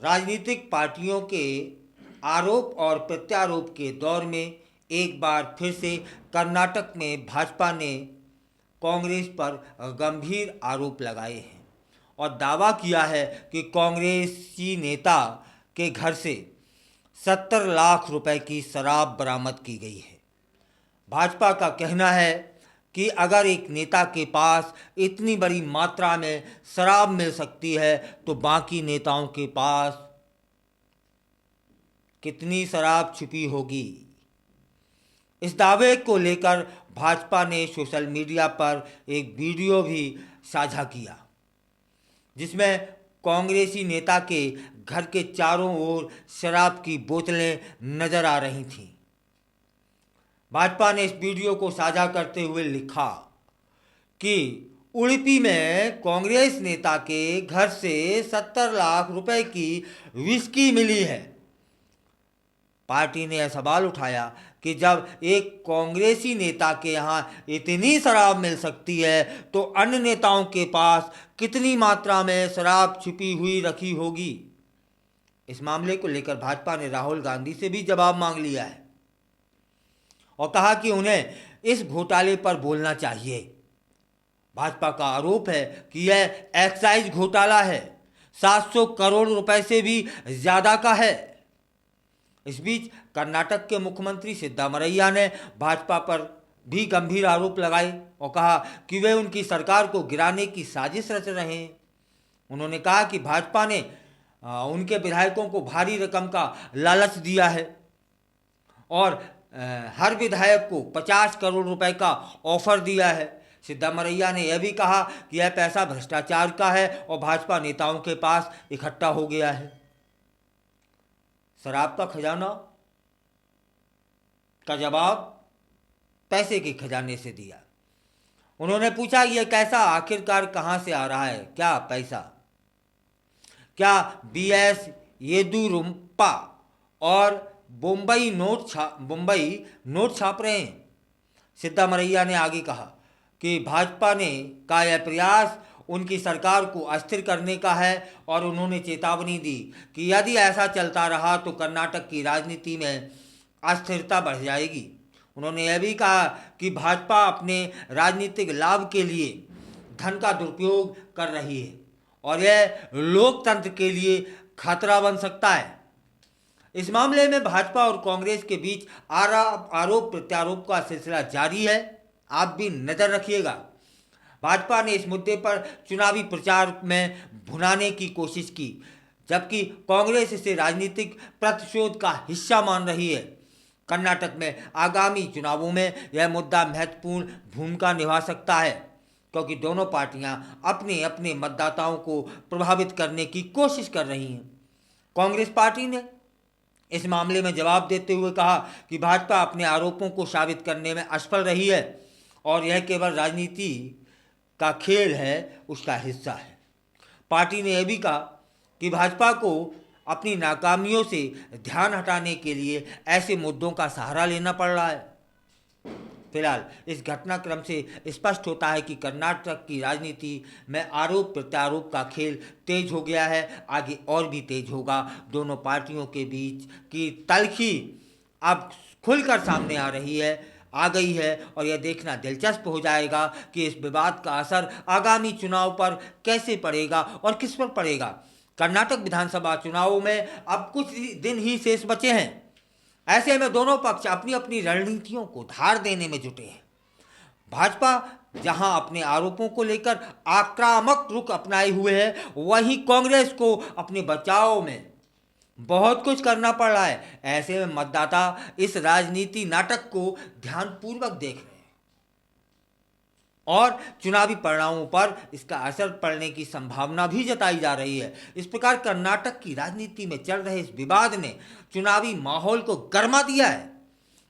राजनीतिक पार्टियों के आरोप और प्रत्यारोप के दौर में एक बार फिर से कर्नाटक में भाजपा ने कांग्रेस पर गंभीर आरोप लगाए हैं और दावा किया है कि कांग्रेसी नेता के घर से 70 लाख रुपए की शराब बरामद की गई है। भाजपा का कहना है कि अगर एक नेता के पास इतनी बड़ी मात्रा में शराब मिल सकती है तो बाकी नेताओं के पास कितनी शराब छुपी होगी। इस दावे को लेकर भाजपा ने सोशल मीडिया पर एक वीडियो भी साझा किया जिसमें कांग्रेसी नेता के घर के चारों ओर शराब की बोतलें नजर आ रही थीं। भाजपा ने इस वीडियो को साझा करते हुए लिखा कि उडुपी में कांग्रेस नेता के घर से 70 लाख रुपए की विस्की मिली है। पार्टी ने यह सवाल उठाया कि जब एक कांग्रेसी नेता के यहाँ इतनी शराब मिल सकती है तो अन्य नेताओं के पास कितनी मात्रा में शराब छिपी हुई रखी होगी। इस मामले को लेकर भाजपा ने राहुल गांधी से भी जवाब मांग लिया है और कहा कि उन्हें इस घोटाले पर बोलना चाहिए। भाजपा का आरोप है कि यह एक्साइज घोटाला है, 700 करोड़ रुपए से भी ज्यादा का है। इस बीच कर्नाटक के मुख्यमंत्री सिद्धारमैया ने भाजपा पर भी गंभीर आरोप लगाए और कहा कि वे उनकी सरकार को गिराने की साजिश रच रहे हैं। उन्होंने कहा कि भाजपा ने उनके विधायकों को भारी रकम का लालच दिया है और हर विधायक को 50 करोड़ रुपए का ऑफर दिया है। सिद्धारमैया ने यह भी कहा कि यह पैसा भ्रष्टाचार का है और भाजपा नेताओं के पास इकट्ठा हो गया है। शराब का खजाना का जवाब पैसे के खजाने से दिया। उन्होंने पूछा यह कैसा, आखिरकार कहां से आ रहा है, क्या पैसा, क्या बीएस येदियुरप्पा और मुंबई नोट छाप रहे हैं। सिद्धारमैया ने आगे कहा कि भाजपा ने का यह प्रयास उनकी सरकार को अस्थिर करने का है और उन्होंने चेतावनी दी कि यदि ऐसा चलता रहा तो कर्नाटक की राजनीति में अस्थिरता बढ़ जाएगी। उन्होंने यह भी कहा कि भाजपा अपने राजनीतिक लाभ के लिए धन का दुरुपयोग कर रही है और यह लोकतंत्र के लिए खतरा बन सकता है। इस मामले में भाजपा और कांग्रेस के बीच आरोप प्रत्यारोप का सिलसिला जारी है, आप भी नजर रखिएगा। भाजपा ने इस मुद्दे पर चुनावी प्रचार में भुनाने की कोशिश की जबकि कांग्रेस इसे राजनीतिक प्रतिशोध का हिस्सा मान रही है। कर्नाटक में आगामी चुनावों में यह मुद्दा महत्वपूर्ण भूमिका निभा सकता है क्योंकि दोनों पार्टियां अपने अपने मतदाताओं को प्रभावित करने की कोशिश कर रही हैं। कांग्रेस पार्टी ने इस मामले में जवाब देते हुए कहा कि भाजपा अपने आरोपों को साबित करने में असफल रही है और यह केवल राजनीति का खेल है, उसका हिस्सा है। पार्टी ने यह भी कहा कि भाजपा को अपनी नाकामियों से ध्यान हटाने के लिए ऐसे मुद्दों का सहारा लेना पड़ रहा है। फिलहाल इस घटनाक्रम से स्पष्ट होता है कि कर्नाटक की राजनीति में आरोप प्रत्यारोप का खेल तेज हो गया है, आगे और भी तेज होगा। दोनों पार्टियों के बीच की तल्खी अब खुलकर सामने आ गई है और यह देखना दिलचस्प हो जाएगा कि इस विवाद का असर आगामी चुनाव पर कैसे पड़ेगा और किस पर पड़ेगा। कर्नाटक विधानसभा चुनावों में अब कुछ दिन ही शेष बचे हैं। ऐसे में दोनों पक्ष अपनी अपनी रणनीतियों को धार देने में जुटे हैं। भाजपा जहां अपने आरोपों को लेकर आक्रामक रुख अपनाए हुए है, वहीं कांग्रेस को अपने बचाव में बहुत कुछ करना पड़ रहा है। ऐसे में मतदाता इस राजनीति नाटक को ध्यानपूर्वक देख रहे हैं और चुनावी परिणामों पर इसका असर पड़ने की संभावना भी जताई जा रही है। इस प्रकार कर्नाटक की राजनीति में चल रहे इस विवाद ने चुनावी माहौल को गर्मा दिया है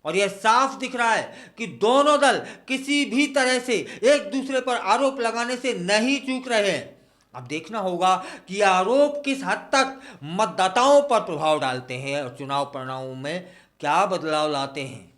और यह साफ दिख रहा है कि दोनों दल किसी भी तरह से एक दूसरे पर आरोप लगाने से नहीं चूक रहे हैं। अब देखना होगा कि यह आरोप किस हद तक मतदाताओं पर प्रभाव डालते हैं और चुनाव परिणामों में क्या बदलाव लाते हैं।